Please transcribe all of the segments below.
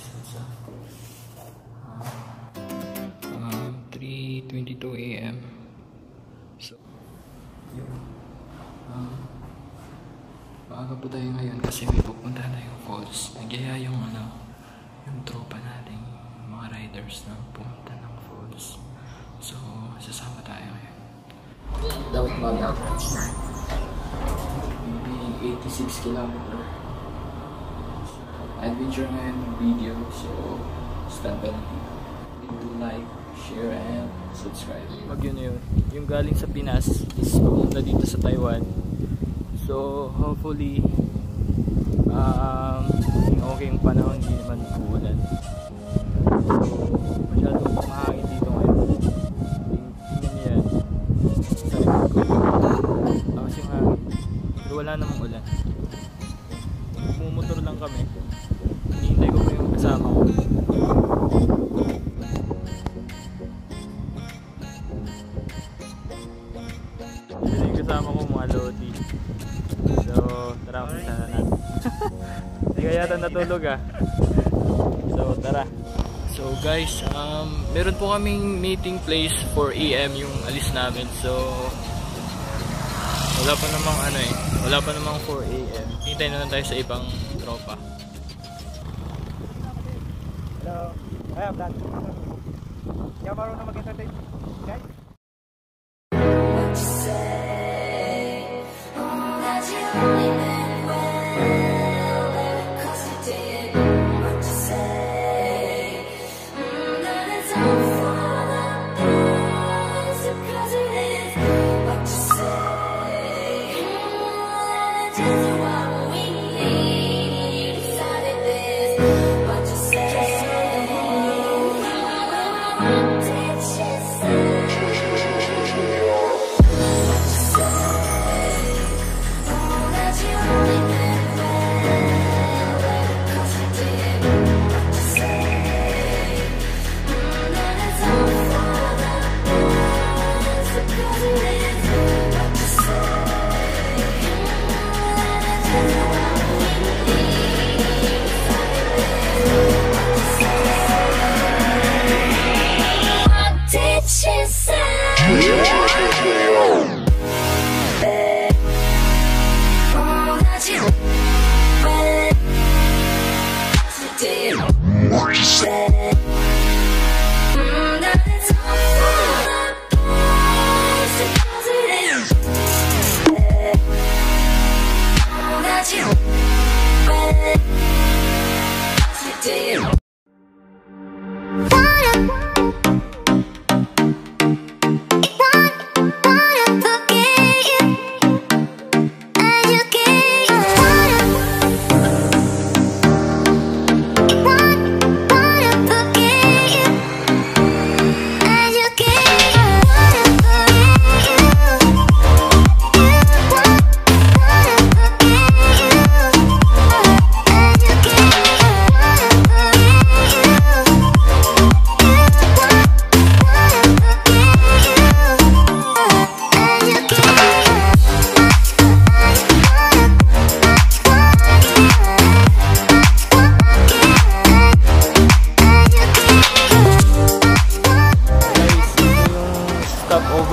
guys. It's 3:22 AM. So, yun. Maaga po tayo ngayon kasi may pupunta tayong falls. Nagyaya yung yung tropa natin, mga riders na pumunta ng falls. So, sasama tayo ngayon. Dapat mag maybe 86 km. Adventure ngayon video, so stand by lang. Like, share, and subscribe. Pag yun yung galing sa Pinas is pumunta dito sa Taiwan. So hopefully okay yung panahon, hindi naman uulan. So masyadong mahangin dito ngayon. Tingnan niyo yan sa likod ko. Tapos yung hangin, pero wala namang ulan. Mumotor lang kami. Hinihintay ko pa yung kasama ko. Ito yung kasama ko, mga lodi. So tara, punta na natin. Hindi ka yata natulog ah. So tara. So guys, meron po kaming meeting place for AM yung alis namin. So wala pa namang wala pa namang 4 AM. Hintay na lang tayo sa ibang tropa. Hello. Hi, Brad. Kaya marunong na mag-entertain. Okay?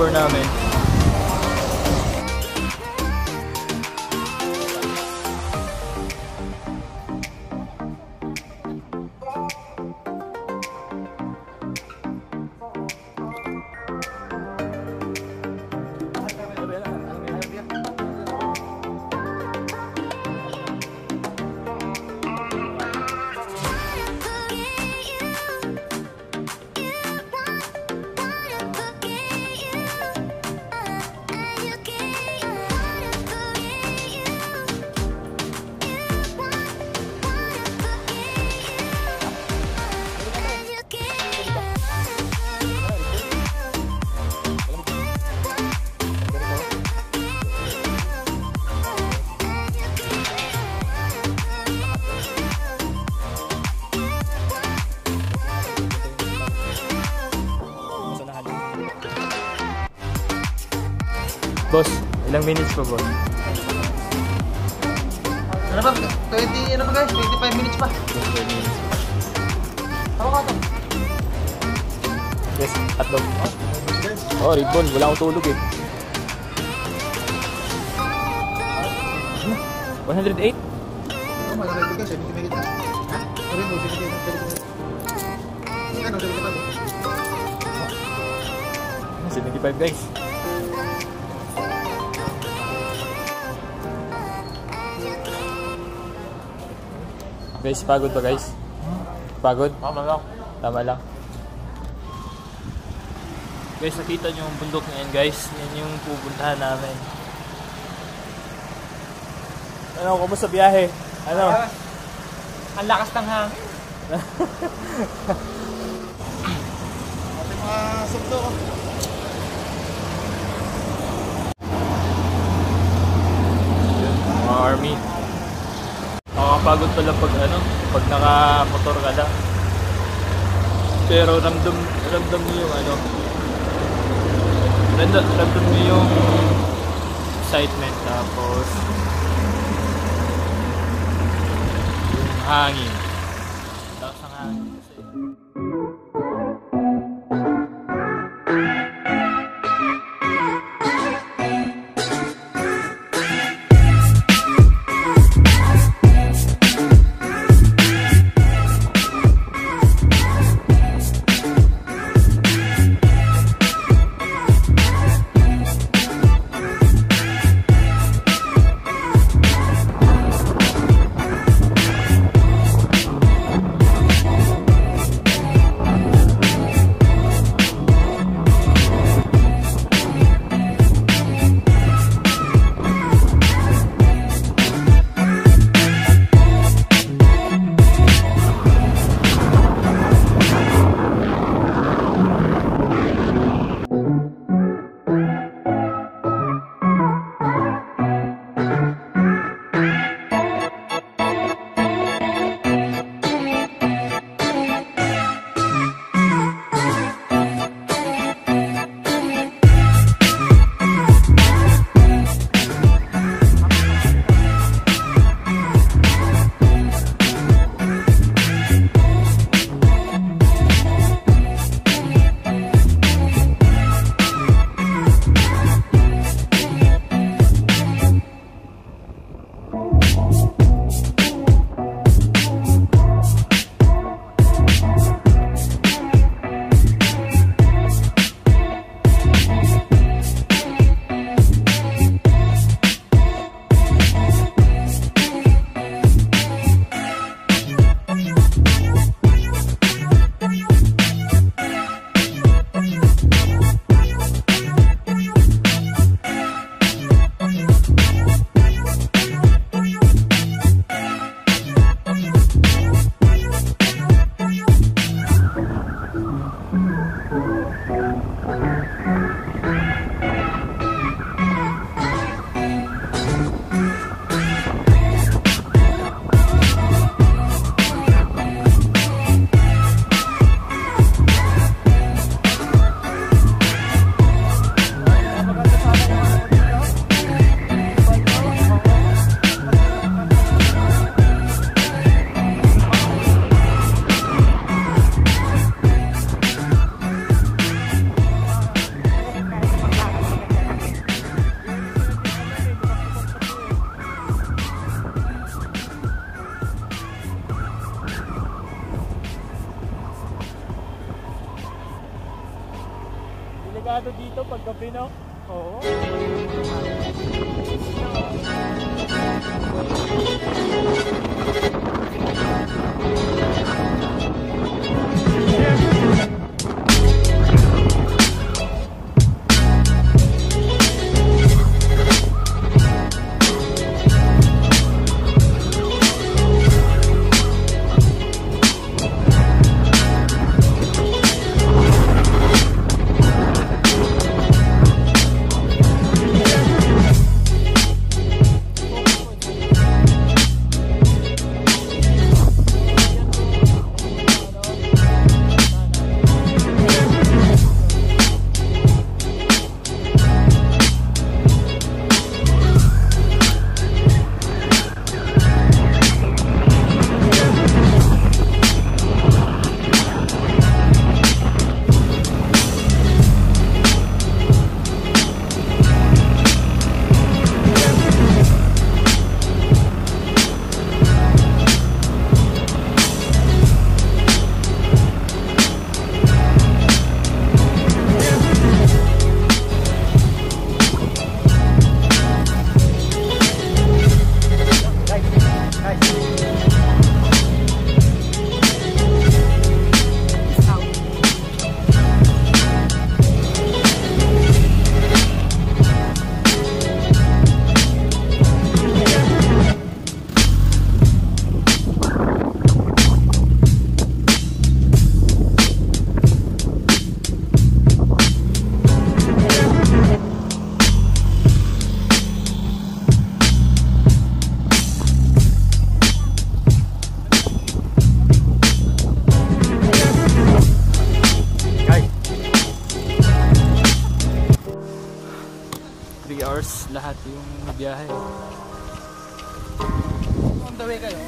Namin. Boss, ilang minutes pa, boss? Ano ba? 25 minutes pa. 20 minutes pa. guys. Hotdog. Oh, Red Bull. Wala akong tulog eh. 108? Malaki ka, 70 megit na. Ha? Red Bull, 70 megit. Ano, 75 guys. Guys, pagod ba guys? Pagod? Tama lang. Tama lang. Guys, nakita nyo yung bundok ngayon guys. Yan yung pupuntahan namin. Ano, kumusta biyahe? Ano? Ang lakas ng hangin. Ating mga sugdo ko. Mga army. Nakakapagod pala pag ano, pag naka-motor ka lang. Pero ramdam mo yung ano, ramdam mo yung excitement, tapos yung hangin. Tapos ang hangin kasi. Delikado dito pag gabi, no? Oo. lahat yung biyahe. On the way kayo.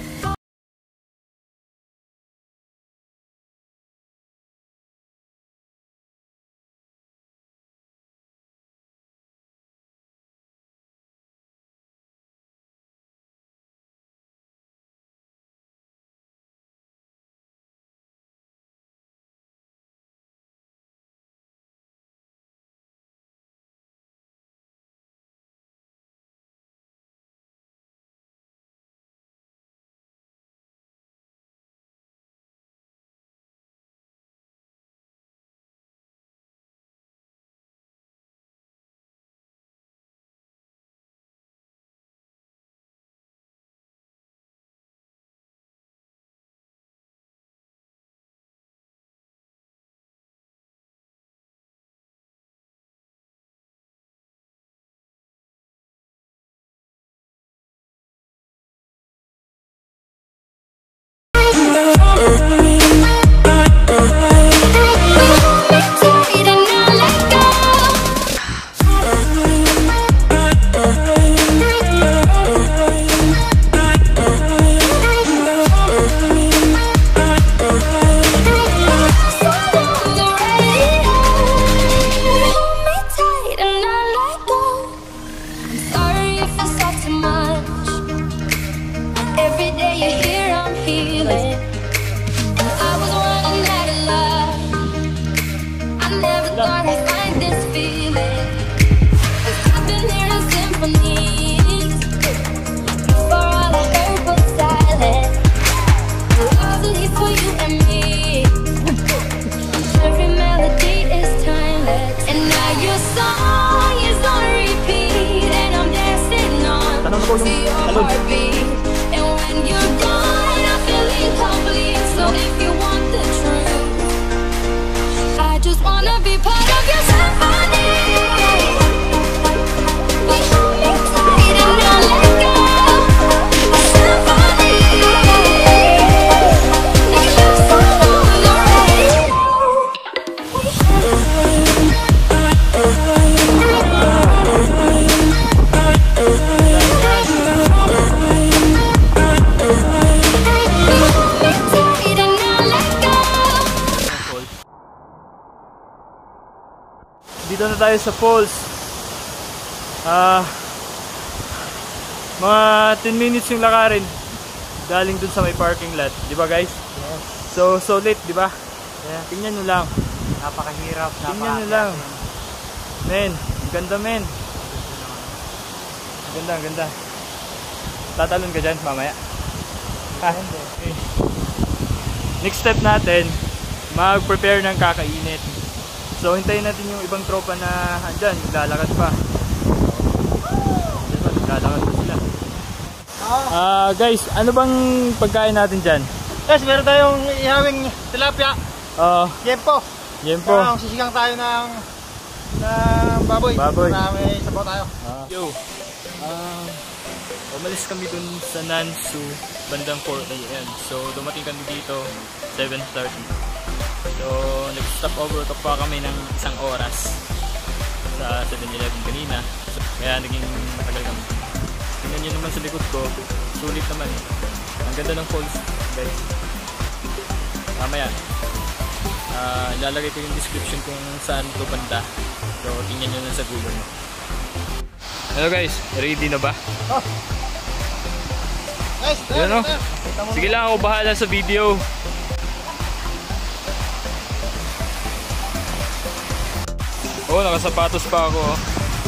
Dito na tayo sa falls. Mga 10 minutes yung lakarin galing dun sa may parking lot, di ba guys? Yes. So solid, di ba? Yeah. Tingnan nyo lang. Napakahirap. Tingnan nyo lang. Men, ganda men. Ganda, ganda. Tatalon ka dyan mamaya. Okay. Next step natin, mag-prepare ng kakainit. So hintayin natin yung ibang tropa na andyan, lalakad pa. Lalakad pa sila. Guys, ano bang pagkain natin dyan? Guys, meron tayong ihawing tilapia. Yempo. Yempo. Sisigang tayo ng baboy. Baboy. May sabaw tayo. Yo. Umalis kami dun sa Nansu bandang 4 AM. So dumating kami dito 7:30. So nag-stop over to pa kami ng isang oras sa 7-Eleven kanina. So, kaya naging matagal kami. Tingnan nyo naman sa likod ko, sulit naman eh. Ang ganda ng falls guys. Mamaya ilalagay ko yung description kung saan to banda. So tingnan nyo na sa Google mo. Hello guys, ready na ba? Oh. Guys, yun o. Sige lang, ako bahala sa video. Nakasapatos pa ako.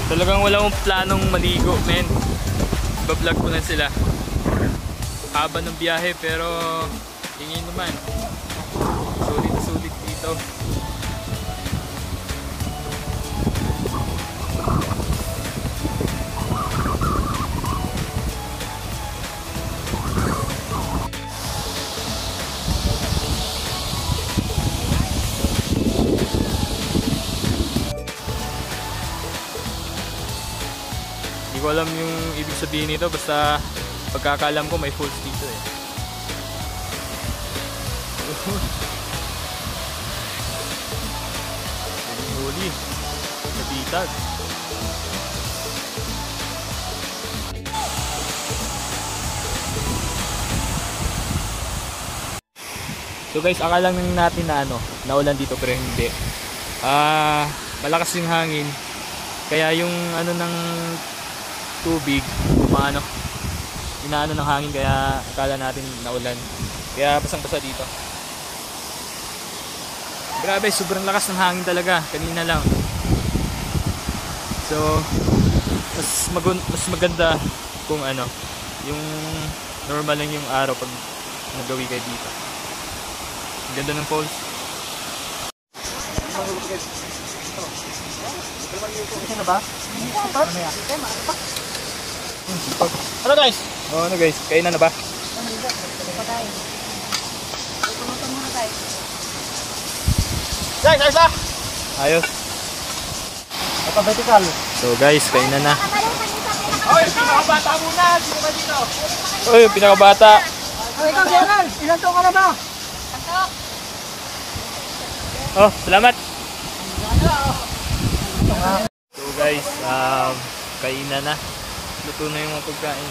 Talagang wala akong planong maligo, men. Iba-vlog ko na sila. Haba ng biyahe pero tingin naman. Sulit na sulit dito. Hindi ko alam yung ibig sabihin nito, basta pagkakalam ko may falls dito eh. Huli, nabitag. So guys, akala lang natin na naulan dito pero hindi. Malakas yung hangin. Kaya yung ng tubig, inaano ng hangin kaya akala natin naulan. Kaya basang-basa dito. Grabe, sobrang lakas ng hangin talaga kanina lang. So, mas maganda kung yung normal lang yung araw pag nagawi kayo dito. Ang ganda ng falls. Ano ba? Ano guys? Ano guys? Kainan na ba? Guys, ayos na! Ayos. Ito vertical. So guys, kainan na. Oy, pinakabata muna! Sino ba dito? Oy, pinakabata. Ikaw, Gerald! Ilan taon ka na ba? Oh, salamat. So guys, kainan na. Luto na yung mga pagkain.